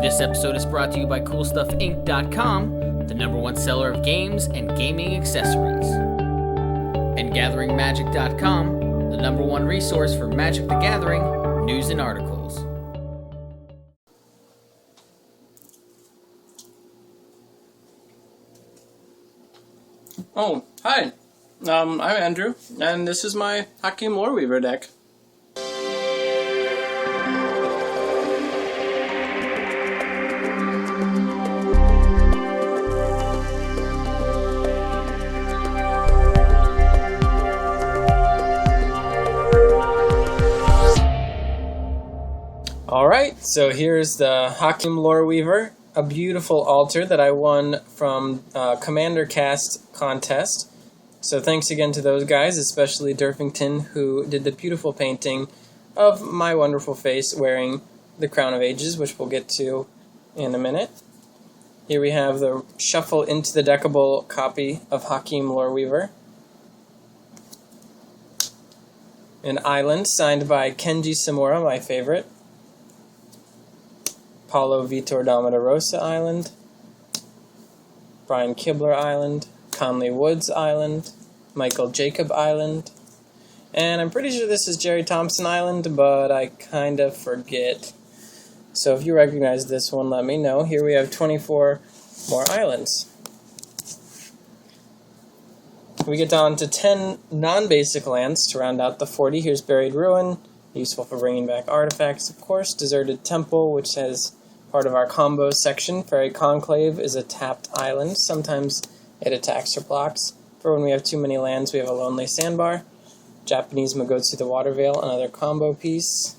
This episode is brought to you by CoolStuffInc.com, the #1 seller of games and gaming accessories. And GatheringMagic.com, the #1 resource for Magic the Gathering news and articles. Oh, hi. I'm Andrew, and this is my Hakim Loreweaver deck. Alright, so here's the Hakim Loreweaver, a beautiful altar that I won from Commander Cast contest. So thanks again to those guys, especially Durfington, who did the beautiful painting of my wonderful face wearing the Crown of Ages, which we'll get to in a minute. Here we have the Shuffle into the Deckable copy of Hakim Loreweaver. An Island signed by Kenji Samura, my favorite. Paulo Vitor Damarosa Island, Brian Kibler Island, Conley Woods Island, Michael Jacob Island, and I'm pretty sure this is Jerry Thompson Island, but I kind of forget. So if you recognize this one, let me know. Here we have 24 more islands. We get down to 10 non-basic lands to round out the 40. Here's Buried Ruin, useful for bringing back artifacts, of course. Deserted Temple, which has part of our combo section. Faerie Conclave is a tapped island. Sometimes it attacks or blocks. For when we have too many lands, we have a Lonely Sandbar. Japanese Magosi the Waterveil, another combo piece.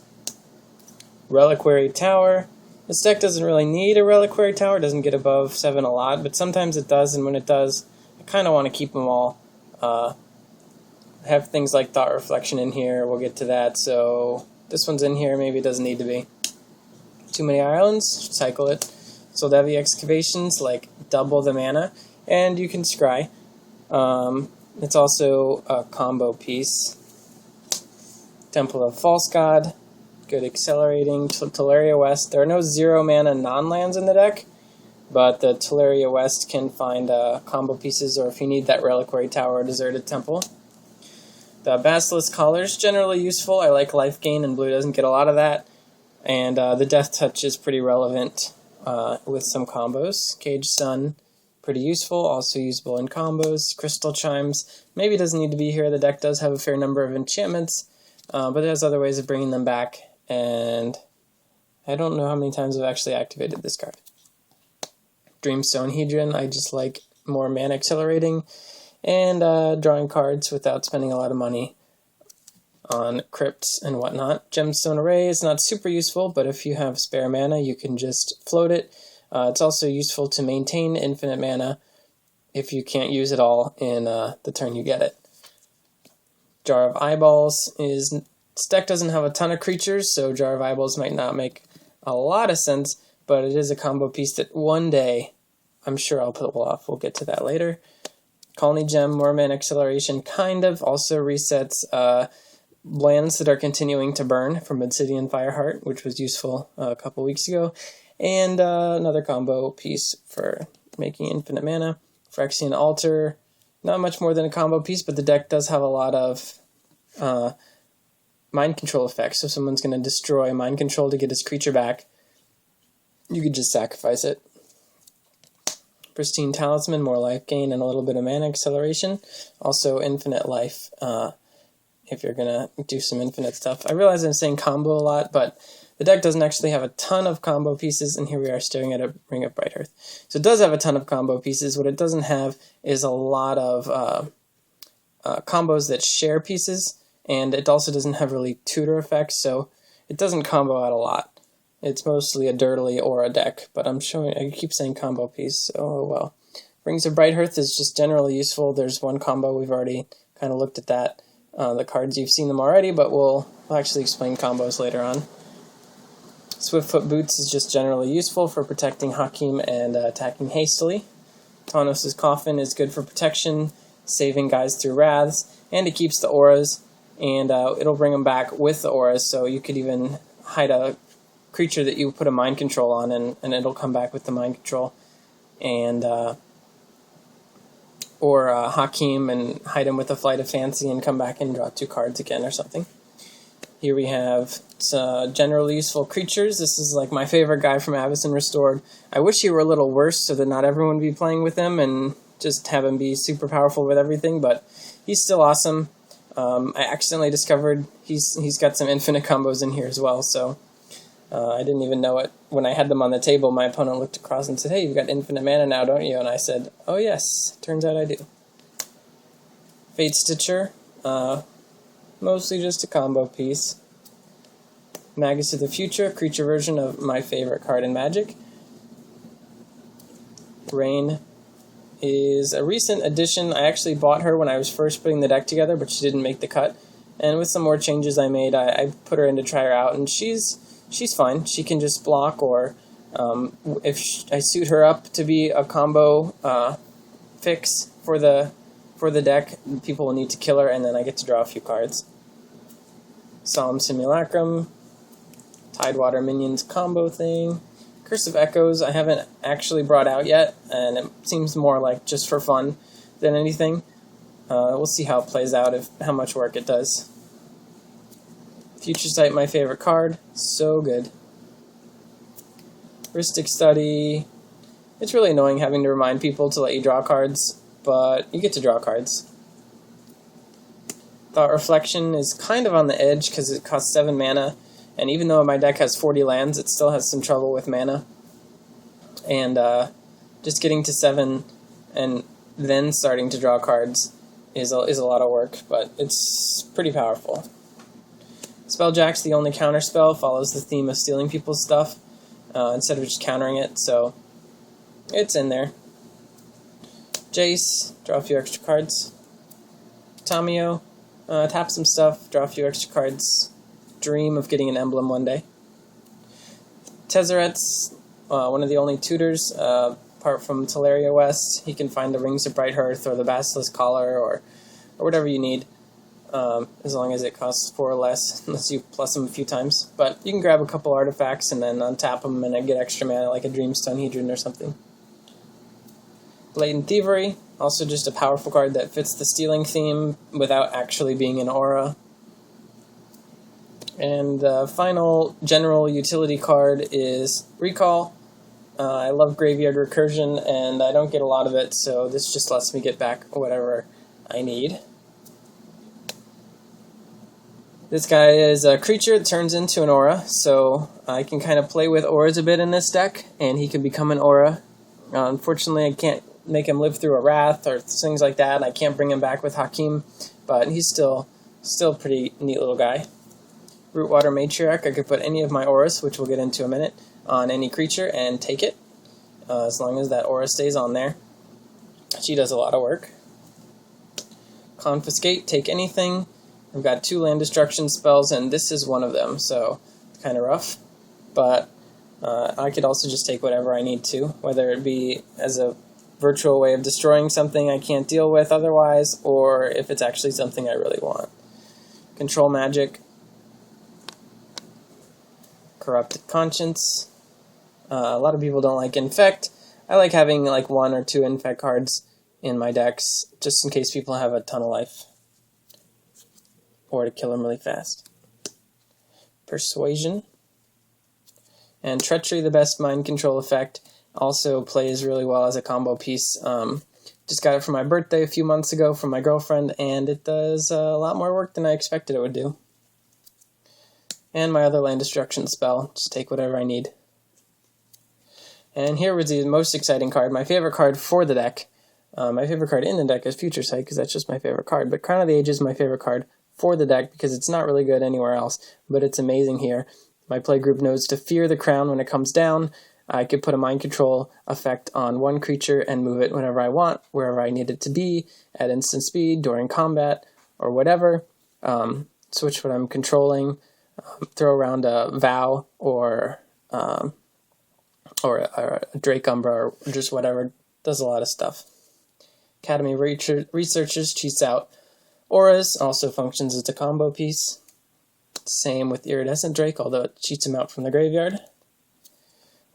Reliquary Tower. This deck doesn't really need a Reliquary Tower. It doesn't get above 7 a lot, but sometimes it does, and when it does, I kind of want to keep them all. Have things like Thought Reflection in here. We'll get to that. So this one's in here. Maybe it doesn't need to be. Too many islands, cycle it. Soldevi Excavations, like double the mana, and you can scry. It's also a combo piece. Temple of False God, good accelerating. Tolaria West. There are no 0 mana non-lands in the deck, but the Tolaria West can find combo pieces, or if you need that Reliquary Tower or Deserted Temple. The Basilisk Collar is generally useful. I like life gain, and blue doesn't get a lot of that. And the Death Touch is pretty relevant with some combos. Cage Sun, pretty useful, also usable in combos. Crystal Chimes, maybe doesn't need to be here. The deck does have a fair number of enchantments, but it has other ways of bringing them back, and I don't know how many times I've actually activated this card. Dreamstone Hedron, I just like more mana accelerating, and drawing cards without spending a lot of money on crypts and whatnot. Gemstone Array is not super useful, but if you have spare mana, you can just float it. It's also useful to maintain infinite mana if you can't use it all in the turn you get it. Jar of Eyeballs is... This deck doesn't have a ton of creatures, so Jar of Eyeballs might not make a lot of sense, but it is a combo piece that one day I'm sure I'll pull off. We'll get to that later. Khalni Gem, more mana acceleration, kind of. Also resets lands that are continuing to burn from Obsidian Fireheart, which was useful a couple weeks ago, and another combo piece for making infinite mana. Phyrexian Altar, not much more than a combo piece, but the deck does have a lot of mind control effects, so if someone's going to destroy mind control to get his creature back, you could just sacrifice it. Pristine Talisman, more life gain and a little bit of mana acceleration. Also infinite life, if you're going to do some infinite stuff. I realize I'm saying combo a lot, but the deck doesn't actually have a ton of combo pieces, and here we are staring at a Ring of Brighthearth. So it does have a ton of combo pieces. What it doesn't have is a lot of combos that share pieces, and it also doesn't have really tutor effects, so it doesn't combo out a lot. It's mostly a dirtily aura deck, but I keep saying combo piece, so oh well. Rings of Brighthearth is just generally useful. There's one combo, we've already kind of looked at that. The cards, you've seen them already, but we'll actually explain combos later on. Swiftfoot Boots is just generally useful for protecting Hakim and attacking hastily. Tanos' Coffin is good for protection, saving guys through wraths, and it keeps the auras, and it'll bring them back with the auras, so you could even hide a creature that you put a mind control on, and it'll come back with the mind control. And or Hakim and hide him with a Flight of Fancy and come back and draw 2 cards again or something. Here we have generally useful creatures. This is like my favorite guy from Avacyn Restored. I wish he were a little worse so that not everyone would be playing with him and just have him be super powerful with everything, but he's still awesome. I accidentally discovered he's got some infinite combos in here as well, so I didn't even know it. When I had them on the table, my opponent looked across and said, "Hey, you've got infinite mana now, don't you?" And I said, "Oh yes, turns out I do." Fate Stitcher, mostly just a combo piece. Magus of the Future, creature version of my favorite card in Magic. Rain is a recent addition. I actually bought her when I was first putting the deck together, but she didn't make the cut. And with some more changes I made, I put her in to try her out, and she's fine. She can just block, or if I suit her up to be a combo fix for the deck, people will need to kill her, and then I get to draw a few cards. Solemn Simulacrum, Tidewater Minions combo thing. Curse of Echoes I haven't actually brought out yet, and it seems more like just for fun than anything. We'll see how it plays out, how much work it does. Future Sight, my favorite card. So good. Rhystic Study. It's really annoying having to remind people to let you draw cards, but you get to draw cards. Thought Reflection is kind of on the edge because it costs 7 mana, and even though my deck has 40 lands, it still has some trouble with mana. And just getting to 7 and then starting to draw cards is a lot of work, but it's pretty powerful. Spelljack's the only counter spell, follows the theme of stealing people's stuff instead of just countering it, so it's in there. Jace, draw a few extra cards. Tamio, tap some stuff, draw a few extra cards. Dream of getting an emblem one day. Tezzeret's one of the only tutors, apart from Tolaria West. He can find the Rings of Brighthearth or the Basilisk Collar or whatever you need, as long as it costs 4 or less, unless you plus them a few times. But you can grab a couple artifacts and then untap them and get extra mana, like a Dreamstone Hedron or something. Blatant Thievery, also just a powerful card that fits the stealing theme without actually being an aura. And the final general utility card is Recall. I love Graveyard Recursion, and I don't get a lot of it, so this just lets me get back whatever I need. This guy is a creature that turns into an aura, so I can kind of play with auras a bit in this deck, and he can become an aura. Unfortunately, I can't make him live through a Wrath or things like that, and I can't bring him back with Hakim, but he's still a pretty neat little guy. Rootwater Matriarch, I could put any of my auras, which we'll get into in a minute, on any creature and take it, as long as that aura stays on there. She does a lot of work. Confiscate, take anything. I've got 2 land destruction spells, and this is one of them, so it's kind of rough. But I could also just take whatever I need to, whether it be as a virtual way of destroying something I can't deal with otherwise, or if it's actually something I really want. Control Magic. Corrupted Conscience. A lot of people don't like Infect. I like having like 1 or 2 Infect cards in my decks, just in case people have a ton of life. Or to kill them really fast. Persuasion. And Treachery, the best mind control effect, also plays really well as a combo piece. Just got it for my birthday a few months ago from my girlfriend, and it does a lot more work than I expected it would do. And my other land destruction spell, just take whatever I need. And here was the most exciting card, my favorite card for the deck. My favorite card in the deck is Future Sight, because that's just my favorite card. But Crown of the Ages is my favorite card for the deck, because it's not really good anywhere else, but it's amazing here. My playgroup knows to fear the crown when it comes down. I could put a mind control effect on one creature and move it whenever I want, wherever I need it to be, at instant speed, during combat, or whatever. Switch what I'm controlling. Throw around a Vow or a Drake Umbra or just whatever. Does a lot of stuff. Academy Researchers cheats out auras, also functions as a combo piece. Same with Iridescent Drake, although it cheats him out from the graveyard.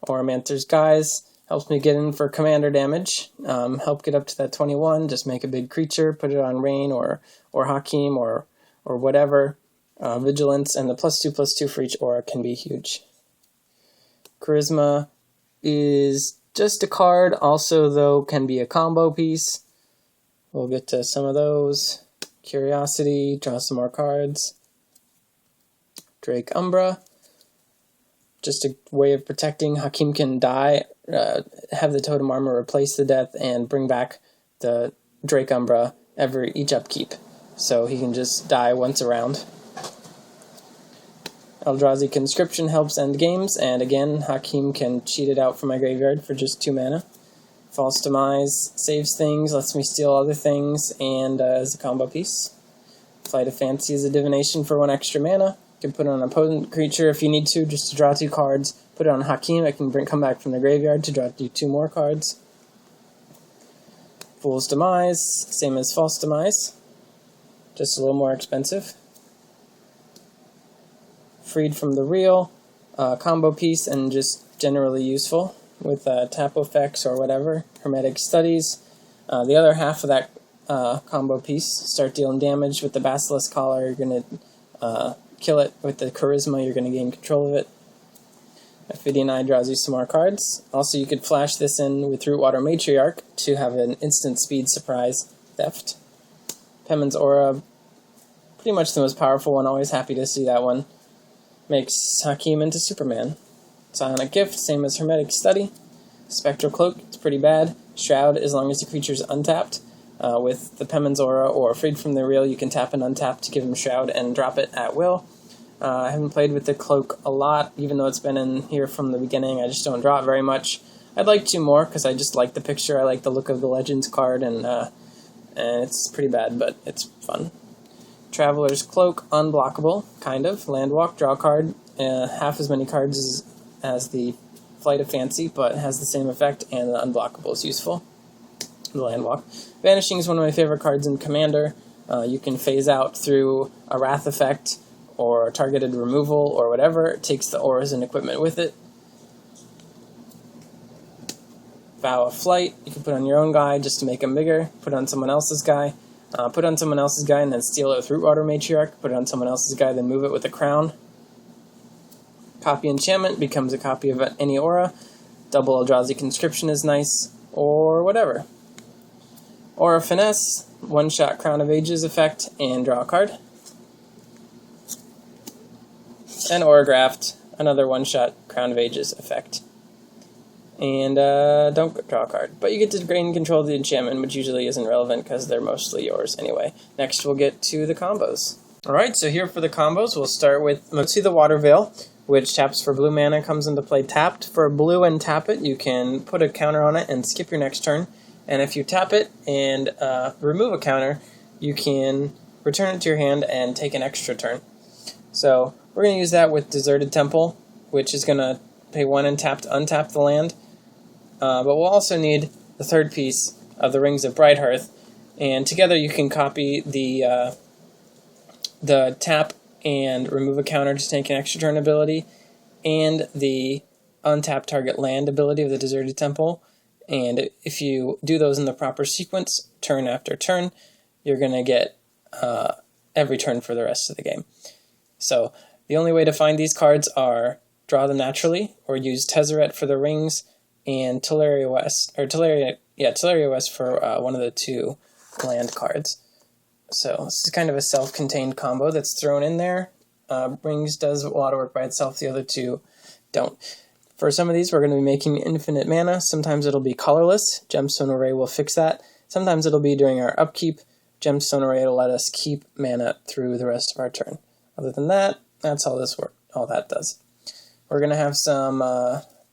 Oromancer's Guise helps me get in for commander damage. Help get up to that 21, just make a big creature, put it on Rain or Hakim or whatever. Vigilance and the +2/+2 for each aura can be huge. Charisma is just a card, also though can be a combo piece. We'll get to some of those. Curiosity, draw some more cards. Drake Umbra, just a way of protecting. Hakim can die, have the totem armor replace the death, and bring back the Drake Umbra each upkeep. So he can just die once around. Eldrazi Conscription helps end games, and again, Hakim can cheat it out from my graveyard for just 2 mana. False Demise saves things, lets me steal other things, and is a combo piece. Flight of Fancy is a divination for 1 extra mana. You can put it on an opponent creature if you need to, just to draw 2 cards. Put it on Hakim, it can come back from the graveyard to draw 2 more cards. Fool's Demise, same as False Demise, just a little more expensive. Freed from the Real, combo piece, and just generally useful with tap effects or whatever. Hermetic Studies. The other half of that combo piece, start dealing damage with the Basilisk Collar. You're going to kill it with the Charisma, you're going to gain control of it. Ophidian Eye draws you some more cards. Also, you could flash this in with Rootwater Matriarch to have an instant speed surprise theft. Pemon's Aura, pretty much the most powerful one, always happy to see that one. Makes Hakim into Superman. Psionic Gift, same as Hermetic Study. Spectral Cloak, it's pretty bad. Shroud, as long as the creature's untapped. With the Pemon's Aura or Freed from the Real, you can tap and untap to give him Shroud and drop it at will. I haven't played with the Cloak a lot, even though it's been in here from the beginning. I just don't draw it very much. I'd like 2 more, because I just like the picture. I like the look of the Legends card, and it's pretty bad, but it's fun. Traveler's Cloak, unblockable, kind of. Landwalk, draw a card. Half as many cards as the Flight of Fancy, but has the same effect, and the unblockable is useful. The Landwalk. Vanishing is one of my favorite cards in Commander. You can phase out through a Wrath effect, or targeted removal, or whatever. It takes the auras and equipment with it. Vow of Flight, you can put on your own guy just to make him bigger. Put on someone else's guy. Put on someone else's guy and then steal it with Rootwater Matriarch. Put it on someone else's guy, then move it with a crown. Copy Enchantment becomes a copy of any aura. Double Eldrazi Conscription is nice, or whatever. Aura Finesse, 1-shot Crown of Ages effect, and draw a card. And Auragraft, another 1-shot Crown of Ages effect. And don't draw a card. But you get to gain control of the enchantment, which usually isn't relevant because they're mostly yours anyway. Next we'll get to the combos. Alright, so here for the combos, we'll start with Magosi the Waterveil, which taps for blue mana, comes into play tapped. For blue and tap it, you can put a counter on it and skip your next turn. And if you tap it and remove a counter, you can return it to your hand and take an extra turn. So we're going to use that with Deserted Temple, which is going to pay 1 and tap to untap the land. But we'll also need the third piece of the Rings of Brighthearth, and together you can copy the tap and remove a counter to take an extra turn ability, and the untap target land ability of the Deserted Temple. And if you do those in the proper sequence, turn after turn, you're going to get every turn for the rest of the game. So the only way to find these cards are draw them naturally, or use Tezzeret for the rings, and Tolaria West for one of the 2 land cards. So this is kind of a self-contained combo that's thrown in there. Rings does a lot of work by itself, the other 2 don't. For some of these, we're going to be making infinite mana. Sometimes it'll be colorless. Gemstone Array will fix that. Sometimes it'll be during our upkeep. Gemstone Array will let us keep mana through the rest of our turn. Other than that, that's all that does. We're going to have some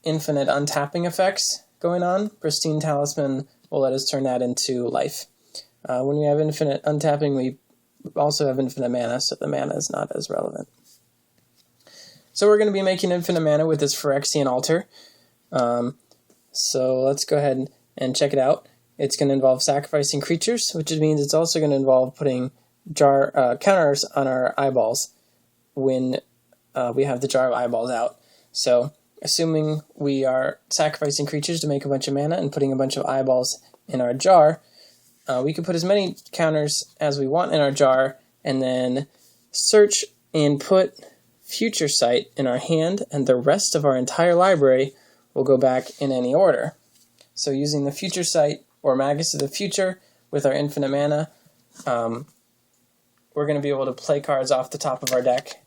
infinite untapping effects going on. Pristine Talisman will let us turn that into life. When we have infinite untapping, we also have infinite mana, so the mana is not as relevant. So we're going to be making infinite mana with this Phyrexian Altar. So let's go ahead and check it out. It's going to involve sacrificing creatures, which means it's also going to involve putting counters on our eyeballs. when we have the Jar of Eyeballs out. So, assuming we are sacrificing creatures to make a bunch of mana and putting a bunch of eyeballs in our jar, we can put as many counters as we want in our jar, and then search and put Future Sight in our hand, and the rest of our entire library will go back in any order. So using the Future Sight or Magus of the Future with our infinite mana, we're going to be able to play cards off the top of our deck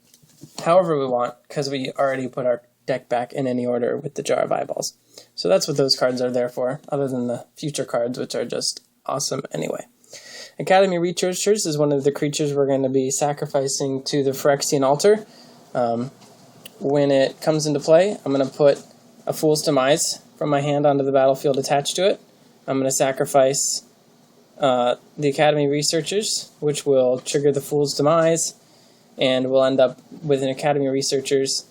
however we want, because we already put our deck back in any order with the Jar of Eyeballs. So that's what those cards are there for, other than the future cards, which are just awesome anyway. Academy Researchers is one of the creatures we're going to be sacrificing to the Phyrexian Altar. When it comes into play, I'm going to put a Fool's Demise from my hand onto the battlefield attached to it. I'm going to sacrifice the Academy Researchers, which will trigger the Fool's Demise, and we'll end up with an Academy Researchers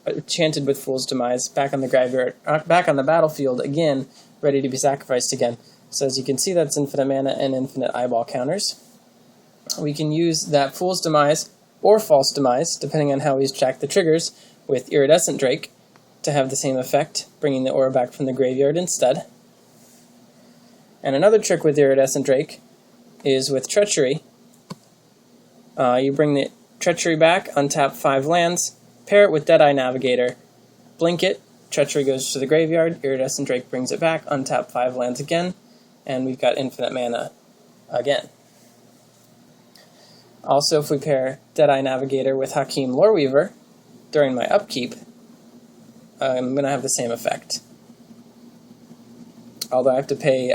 enchanted with Fool's Demise back on the graveyard, back on the battlefield again, ready to be sacrificed again. So as you can see, that's infinite mana and infinite eyeball counters. We can use that Fool's Demise or False Demise, depending on how we track the triggers, with Iridescent Drake to have the same effect, bringing the aura back from the graveyard instead. And another trick with Iridescent Drake is with Treachery. You bring the Treachery back, untap 5 lands, pair it with Deadeye Navigator, blink it, Treachery goes to the graveyard, Iridescent Drake brings it back, untap 5 lands again, and we've got infinite mana again. Also, if we pair Deadeye Navigator with Hakim Loreweaver during my upkeep, I'm going to have the same effect. Although I have to pay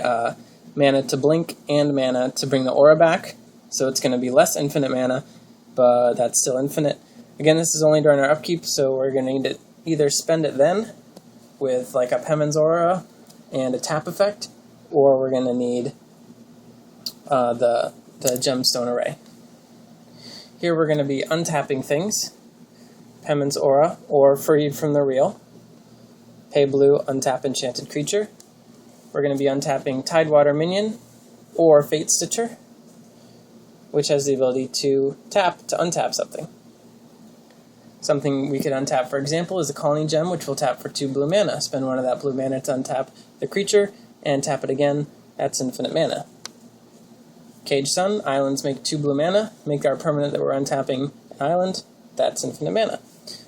mana to blink and mana to bring the aura back, so it's going to be less infinite mana, but that's still infinite. Again, this is only during our upkeep, so we're going to need to either spend it then with like a Pemin's Aura and a tap effect, or we're going to need the Gemstone Array. Here we're going to be untapping things, Pemin's Aura, or Freed from the Real. Pay blue, untap enchanted creature. We're going to be untapping Tidewater Minion or Fate Stitcher, which has the ability to tap to untap something. Something we could untap, for example, is the Khalni Gem, which will tap for 2 blue mana. Spend 1 of that blue mana to untap the creature, and tap it again. That's infinite mana. Cage Sun, islands make 2 blue mana. Make our permanent that we're untapping an island. That's infinite mana.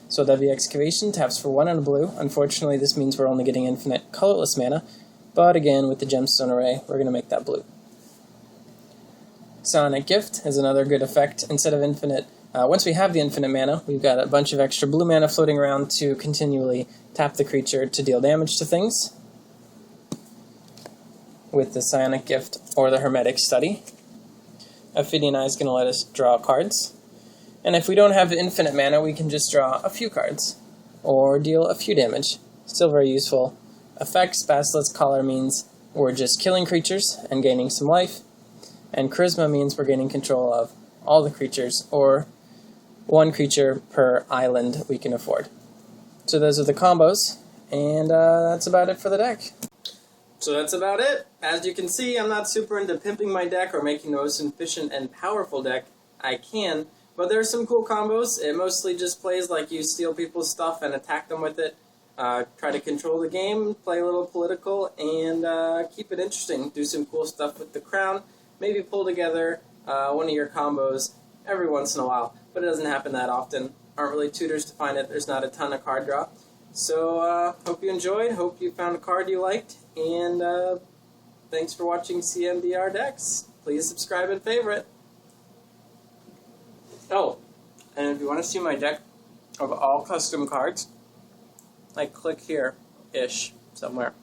Soldevi Excavation taps for 1 and a blue. Unfortunately, this means we're only getting infinite colorless mana, but again, with the Gemstone Array, we're going to make that blue. Sonic Gift is another good effect. Instead of infinite, once we have the infinite mana, we've got a bunch of extra blue mana floating around to continually tap the creature to deal damage to things with the Sonic Gift or the Hermetic Study. Ophidian Eye is going to let us draw cards. And if we don't have infinite mana, we can just draw a few cards or deal a few damage. Still very useful. Effects, Basilisk Collar means we're just killing creatures and gaining some life. And Charisma means we're gaining control of all the creatures, or 1 creature per island we can afford. So those are the combos, and that's about it for the deck. So that's about it. As you can see, I'm not super into pimping my deck or making the most efficient and powerful deck I can, but there are some cool combos. It mostly just plays like you steal people's stuff and attack them with it. Try to control the game, play a little political, and keep it interesting. Do some cool stuff with the crown. Maybe pull together one of your combos every once in a while, but it doesn't happen that often. Aren't really tutors to find it. There's not a ton of card draw. So hope you enjoyed. Hope you found a card you liked. And thanks for watching CMDR Decks. Please subscribe and favorite. Oh, and if you want to see my deck of all custom cards, like click here-ish somewhere.